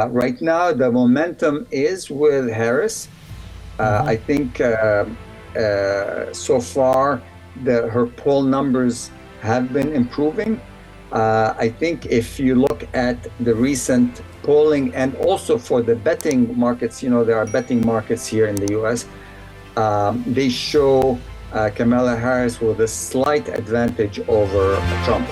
Right now, the momentum is with Harris. I think so far her poll numbers have been improving. I think if you look at the recent polling and also for the betting markets, there are betting markets here in the US, they show Kamala Harris with a slight advantage over Trump.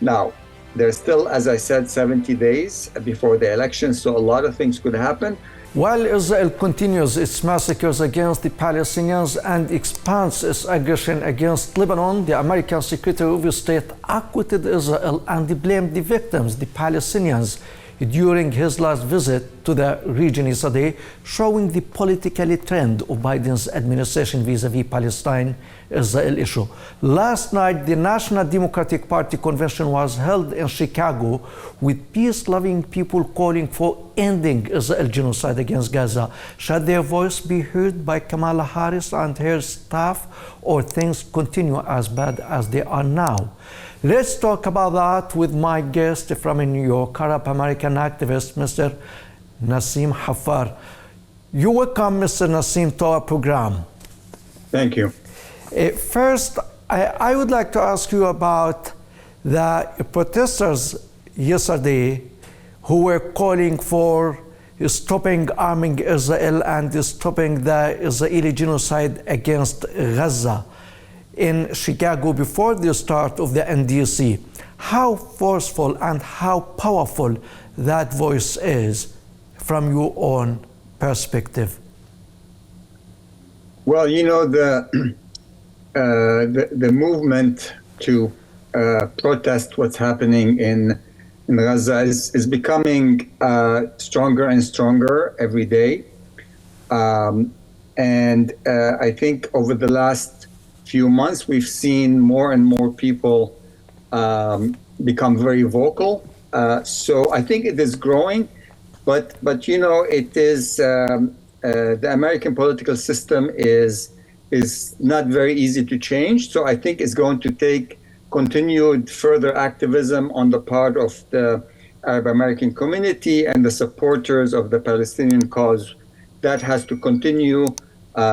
Now, there's still, as I said, 70 days before the election, so a lot of things could happen. While Israel continues its massacres against the Palestinians and expands its aggression against Lebanon, the American Secretary of State acquitted Israel and blamed the victims, the Palestinians, during his last visit to the region yesterday, showing the political trend of Biden's administration vis-à-vis Palestine-Israel issue. Last night, the National Democratic Party convention was held in Chicago with peace-loving people calling for ending Israel genocide against Gaza. Shall their voice be heard by Kamala Harris and her staff, or things continue as bad as they are now? Let's talk about that with my guest from New York, Arab American activist, Mr. Nassim Haffar. You welcome, Mr. Nassim, to our program. Thank you. First, I would like to ask you about the protesters yesterday who were calling for stopping arming Israel and stopping the Israeli genocide against Gaza in Chicago before the start of the NDC. How forceful and how powerful that voice is from your own perspective? Well, the movement to protest what's happening in Gaza is becoming stronger and stronger every day. And I think over the last few months, we've seen more and more people become very vocal. So I think it is growing, but it is the American political system is not very easy to change. So I think it's going to take continued further activism on the part of the Arab American community and the supporters of the Palestinian cause. That has to continue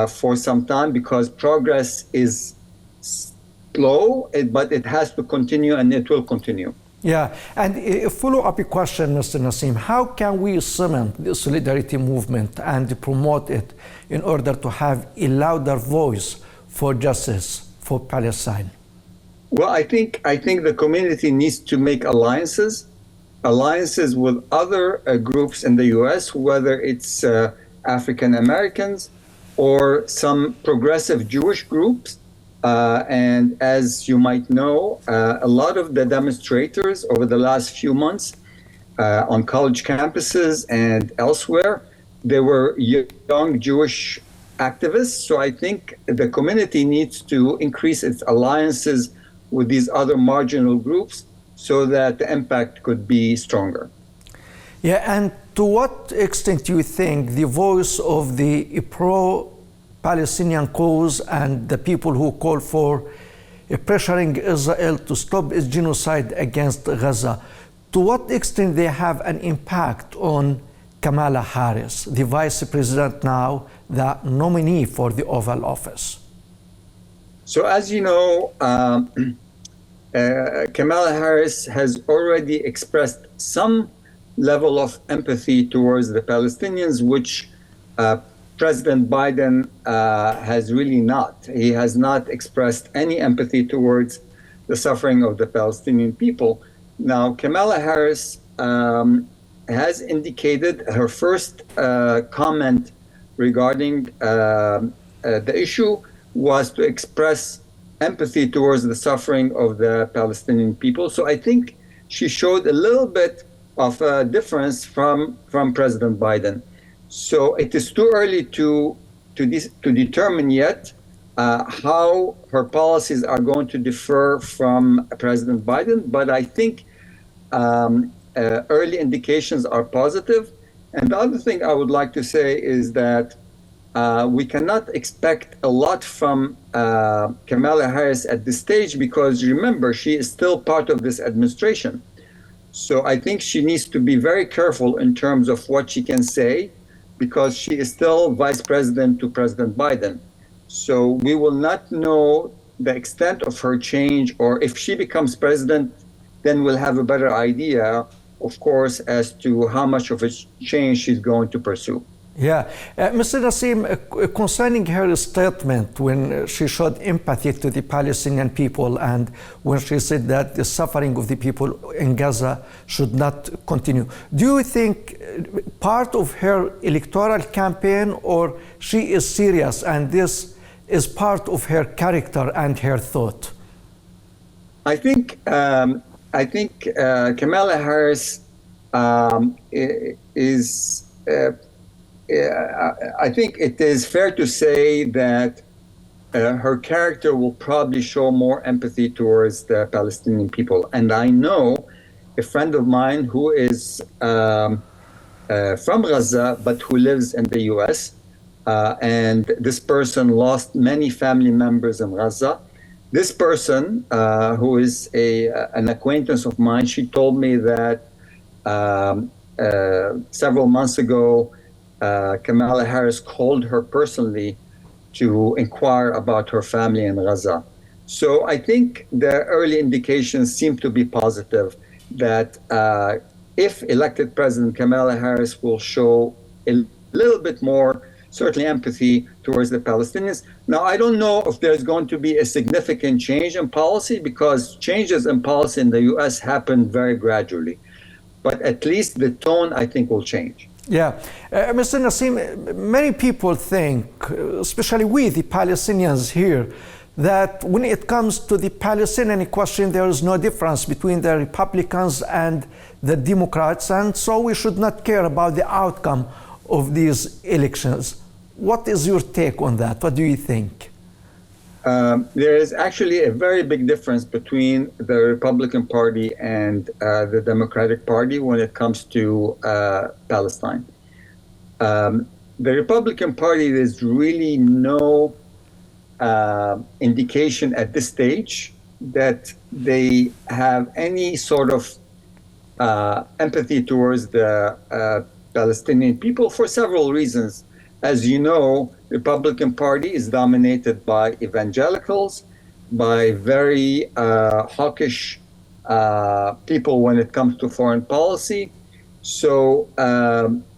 for some time because progress is slow, but it has to continue and it will continue. Yeah, and a follow-up question, Mr. Nassim, how can we cement the solidarity movement and promote it in order to have a louder voice for justice for Palestine? Well, I think the community needs to make alliances with other groups in the U.S., whether it's African Americans or some progressive Jewish groups. And as you might know, a lot of the demonstrators over the last few months on college campuses and elsewhere, they were young Jewish activists. So I think the community needs to increase its alliances with these other marginal groups so that the impact could be stronger. Yeah, and to what extent do you think the voice of the pro-Palestinian cause and the people who call for pressuring Israel to stop its genocide against Gaza, to what extent they have an impact on Kamala Harris, the vice president now, the nominee for the Oval Office? So as you know, Kamala Harris has already expressed some level of empathy towards the Palestinians, which President Biden has really not. He has not expressed any empathy towards the suffering of the Palestinian people. Now, Kamala Harris has indicated her first comment regarding the issue was to express empathy towards the suffering of the Palestinian people. So I think she showed a little bit of a difference from President Biden. So it is too early to determine yet how her policies are going to differ from President Biden. But I think early indications are positive. And the other thing I would like to say is that we cannot expect a lot from Kamala Harris at this stage because remember, she is still part of this administration. So I think she needs to be very careful in terms of what she can say, because she is still vice president to President Biden. So we will not know the extent of her change, or if she becomes president, then we'll have a better idea, of course, as to how much of a change she's going to pursue. Yeah, Mr. Nassim, concerning her statement when she showed empathy to the Palestinian people and when she said that the suffering of the people in Gaza should not continue, do you think part of her electoral campaign, or she is serious and this is part of her character and her thought? I think Kamala Harris is. I think it is fair to say that her character will probably show more empathy towards the Palestinian people. And I know a friend of mine who is from Gaza, but who lives in the US. And this person lost many family members in Gaza. This person, who is an acquaintance of mine, she told me that several months ago, Kamala Harris called her personally to inquire about her family in Gaza. So I think the early indications seem to be positive that if elected President, Kamala Harris will show a little bit more, certainly, empathy towards the Palestinians. Now, I don't know if there's going to be a significant change in policy, because changes in policy in the US happen very gradually. But at least the tone, I think, will change. Yeah. Mr. Nassim, many people think, especially we, the Palestinians here, that when it comes to the Palestinian question, there is no difference between the Republicans and the Democrats, and so we should not care about the outcome of these elections. What is your take on that? What do you think? There is actually a very big difference between the Republican Party and the Democratic Party when it comes to Palestine. The Republican Party, there's really no indication at this stage that they have any sort of empathy towards the Palestinian people, for several reasons. As you know, the Republican Party is dominated by evangelicals, by very hawkish people when it comes to foreign policy. So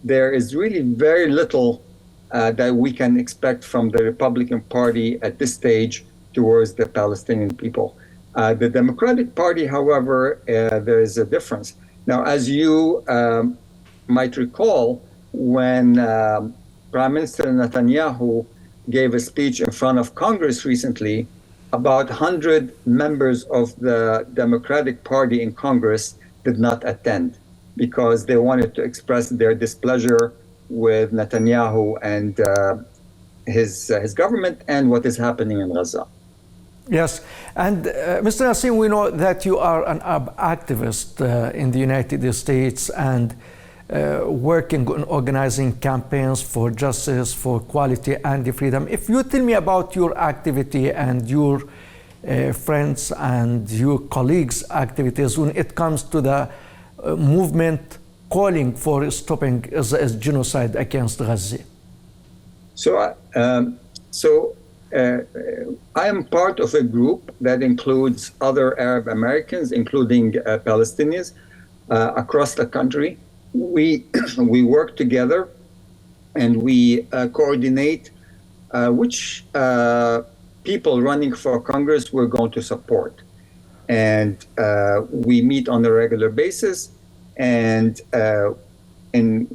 there is really very little that we can expect from the Republican Party at this stage towards the Palestinian people. The Democratic Party, however, there is a difference. Now, as you might recall, when Prime Minister Netanyahu gave a speech in front of Congress recently, about 100 members of the Democratic Party in Congress did not attend because they wanted to express their displeasure with Netanyahu and his government and what is happening in Gaza. Yes, and Mr. Nassim, we know that you are an activist in the United States and working on organizing campaigns for justice, for equality and freedom. If you tell me about your activity and your friends and your colleagues' activities when it comes to the movement calling for stopping genocide against Gaza. So I am part of a group that includes other Arab Americans, including Palestinians, across the country. We work together and we coordinate which people running for Congress we're going to support. And we meet on a regular basis and in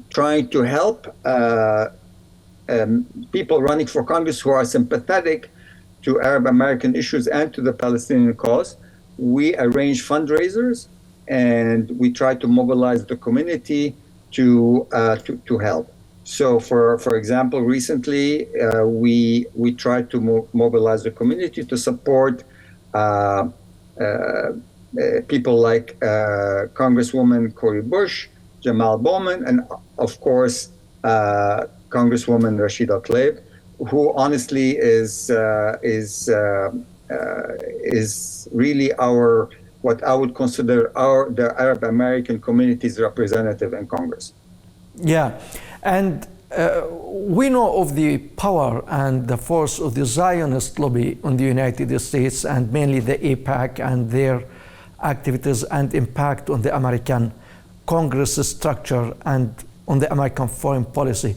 trying to help people running for Congress who are sympathetic to Arab American issues and to the Palestinian cause. We arrange fundraisers and we try to mobilize the community to help. So, for example, recently we tried to mobilize the community to support people like Congresswoman Cori Bush, Jamal Bowman, and of course Congresswoman Rashida Tlaib, who honestly is really what I would consider the Arab American community's representative in Congress. Yeah, and we know of the power and the force of the Zionist lobby in the United States, and mainly the AIPAC and their activities and impact on the American Congress structure and on the American foreign policy.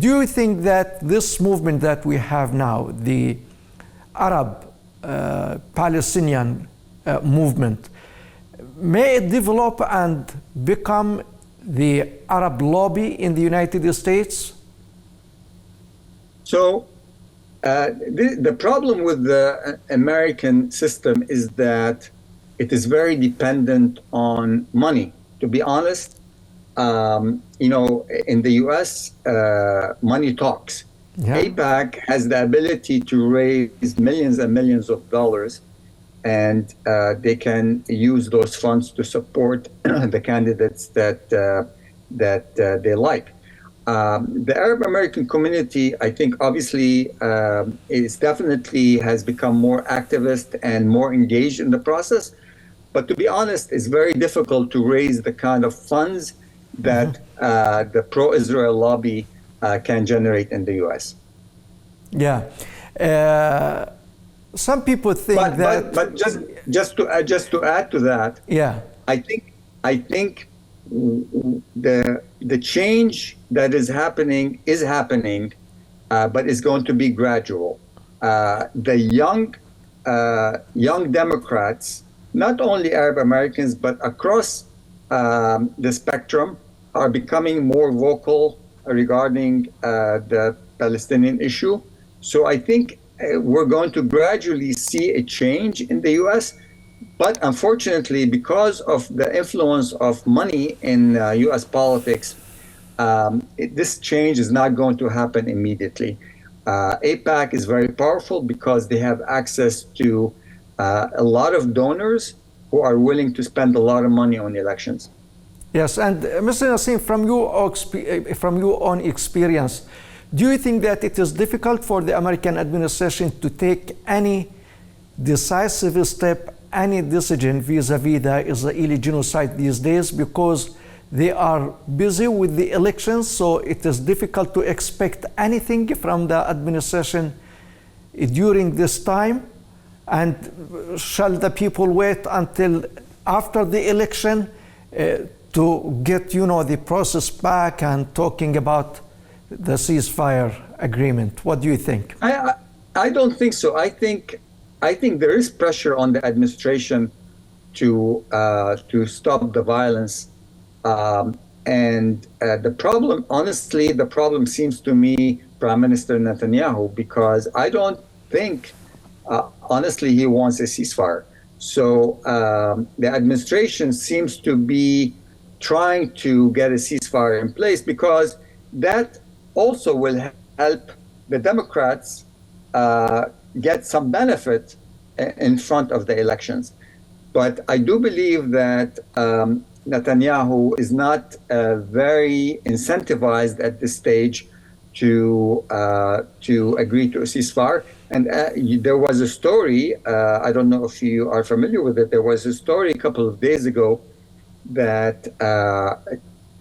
Do you think that this movement that we have now, the Arab Palestinian movement, may it develop and become the Arab lobby in the United States? So the problem with the American system is that it is very dependent on money. To be honest, in the US, money talks. Yeah. AIPAC has the ability to raise millions and millions of dollars, and they can use those funds to support the candidates that they like. The Arab American community, I think, obviously, is definitely has become more activist and more engaged in the process. But to be honest, it's very difficult to raise the kind of funds that the pro-Israel lobby can generate in the U.S. Yeah. Some people think but just to add to that, yeah, I think the change that is happening, but it's going to be gradual. The young Democrats, not only Arab Americans but across the spectrum, are becoming more vocal regarding the Palestinian issue. So I think we're going to gradually see a change in the U.S., but unfortunately, because of the influence of money in U.S. politics, this change is not going to happen immediately. AIPAC is very powerful because they have access to a lot of donors who are willing to spend a lot of money on elections. Yes, and Mr. Nassim, from your own experience, do you think that it is difficult for the American administration to take any decisive step, any decision vis-a-vis the Israeli genocide these days, because they are busy with the elections, so it is difficult to expect anything from the administration during this time? And shall the people wait until after the election to get, the process back and talking about the ceasefire agreement? What do you think? I don't think so. I think there is pressure on the administration to stop the violence, and the problem, honestly, the problem seems to me Prime Minister Netanyahu, because I don't think, honestly, he wants a ceasefire. So the administration seems to be trying to get a ceasefire in place, because that also will help the Democrats get some benefit in front of the elections. But I do believe that Netanyahu is not very incentivized at this stage to agree to a ceasefire. And there was a story, I don't know if you are familiar with it, there was a story a couple of days ago that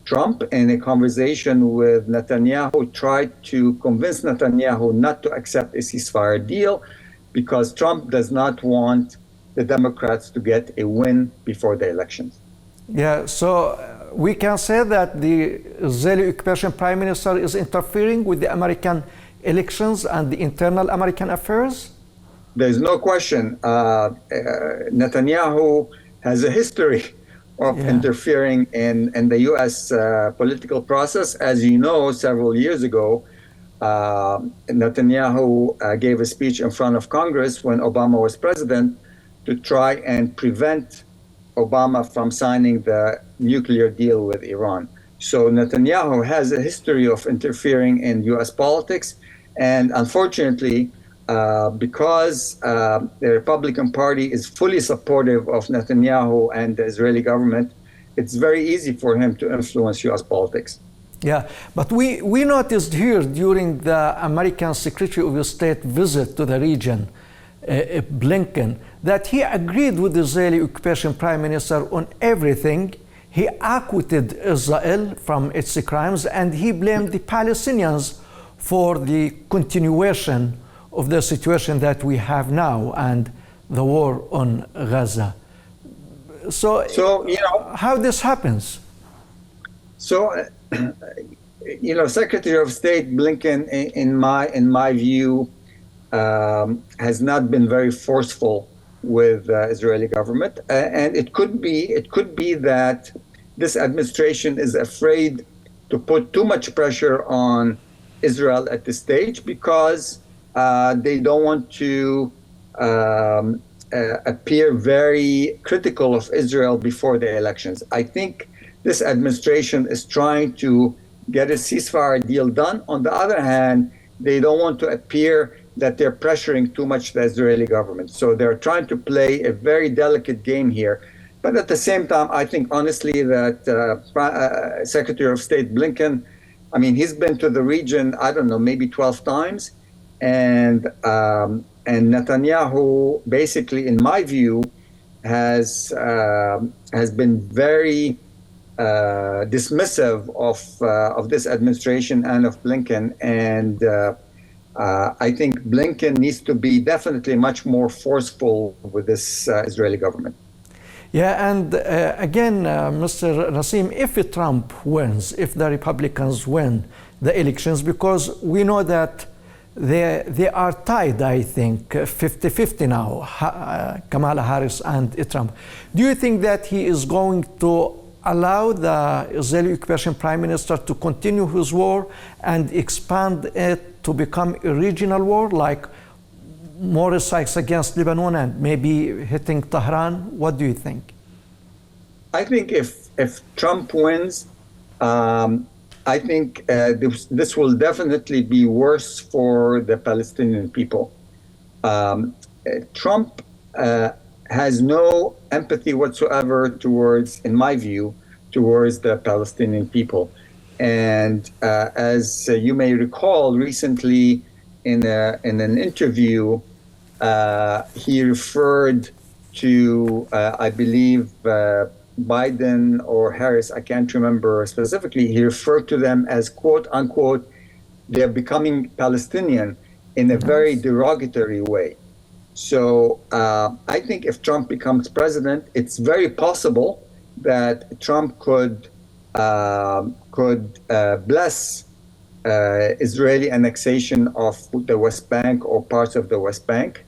Trump, in a conversation with Netanyahu, tried to convince Netanyahu not to accept a ceasefire deal because Trump does not want the Democrats to get a win before the elections. Yeah, so we can say that the Israeli occupation prime minister is interfering with the American elections and the internal American affairs? There's no question. Netanyahu has a history of interfering in the U.S. Political process. As you know, several years ago, Netanyahu gave a speech in front of Congress when Obama was president to try and prevent Obama from signing the nuclear deal with Iran. So Netanyahu has a history of interfering in U.S. politics, and unfortunately, because the Republican Party is fully supportive of Netanyahu and the Israeli government, it's very easy for him to influence U.S. politics. Yeah, but we noticed here during the American Secretary of State visit to the region, Blinken, that he agreed with the Israeli occupation prime minister on everything. He acquitted Israel from its crimes, and he blamed the Palestinians for the continuation of the situation that we have now and the war on Gaza. So how this happens? So, Secretary of State Blinken, in my view, has not been very forceful with the Israeli government, and it could be that this administration is afraid to put too much pressure on Israel at this stage because they don't want to appear very critical of Israel before the elections. I think this administration is trying to get a ceasefire deal done. On the other hand, they don't want to appear that they're pressuring too much the Israeli government. So they're trying to play a very delicate game here. But at the same time, I think honestly that Secretary of State Blinken, I mean, he's been to the region, I don't know, maybe 12 times. And Netanyahu, basically, in my view, has been very dismissive of this administration and of Blinken. And I think Blinken needs to be definitely much more forceful with this Israeli government. Yeah, and again, Mr. Nassim, if Trump wins, if the Republicans win the elections, because we know that they are tied, I think, 50-50 now, Kamala Harris and Trump. Do you think that he is going to allow the Israeli occupation prime minister to continue his war and expand it to become a regional war, like more strikes against Lebanon and maybe hitting Tehran? What do you think? I think if Trump wins, I think this will definitely be worse for the Palestinian people. Trump has no empathy whatsoever towards, in my view, towards the Palestinian people. And as you may recall, recently in an interview, he referred to, I believe, Biden or Harris, I can't remember specifically, he referred to them as, quote unquote, they're becoming Palestinian in a very derogatory way. So I think if Trump becomes president, it's very possible that Trump could bless Israeli annexation of the West Bank or parts of the West Bank.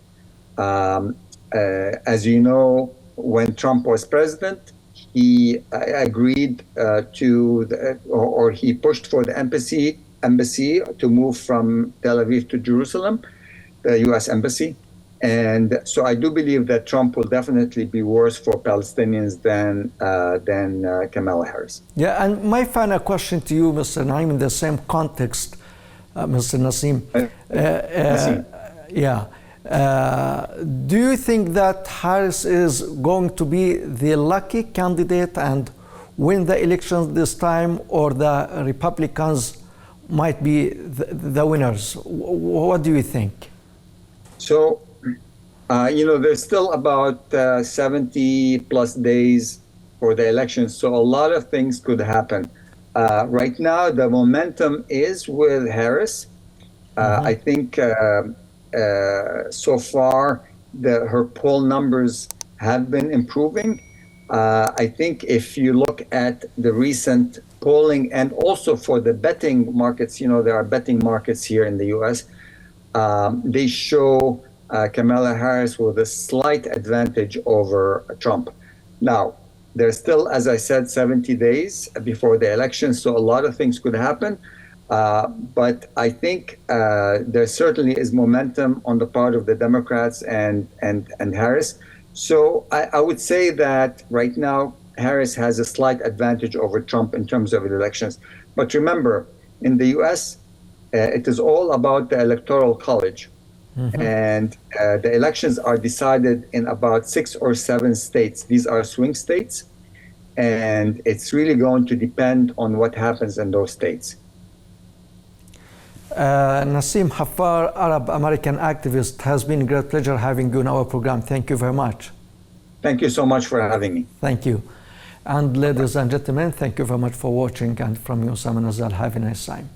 As you know, when Trump was president, he agreed or he pushed for the embassy to move from Tel Aviv to Jerusalem, the U.S. embassy. And so I do believe that Trump will definitely be worse for Palestinians than Kamala Harris. Yeah, and my final question to you, Mr. Naim, in the same context, Mr. Nassim. Nassim. Yeah. Do you think that Harris is going to be the lucky candidate and win the elections this time, or the Republicans might be the winners? What do you think? So, there's still about 70 plus days for the elections, so a lot of things could happen. Right now, the momentum is with Harris. I think so far her poll numbers have been improving. I think if you look at the recent polling, and also for the betting markets, there are betting markets here in the US, they show Kamala Harris with a slight advantage over Trump. Now, there's still, as I said, 70 days before the election, so a lot of things could happen. But I think there certainly is momentum on the part of the Democrats and Harris. So I would say that right now, Harris has a slight advantage over Trump in terms of the elections. But remember, in the US, it is all about the Electoral College. And the elections are decided in about 6 or 7 states. These are swing states. And it's really going to depend on what happens in those states. Nassim Hafar, Arab American activist, has been a great pleasure having you in our program. Thank you very much. Thank you so much for having me. Thank you. And ladies and gentlemen, thank you very much for watching. And from you, Sam Nazal, have a nice time.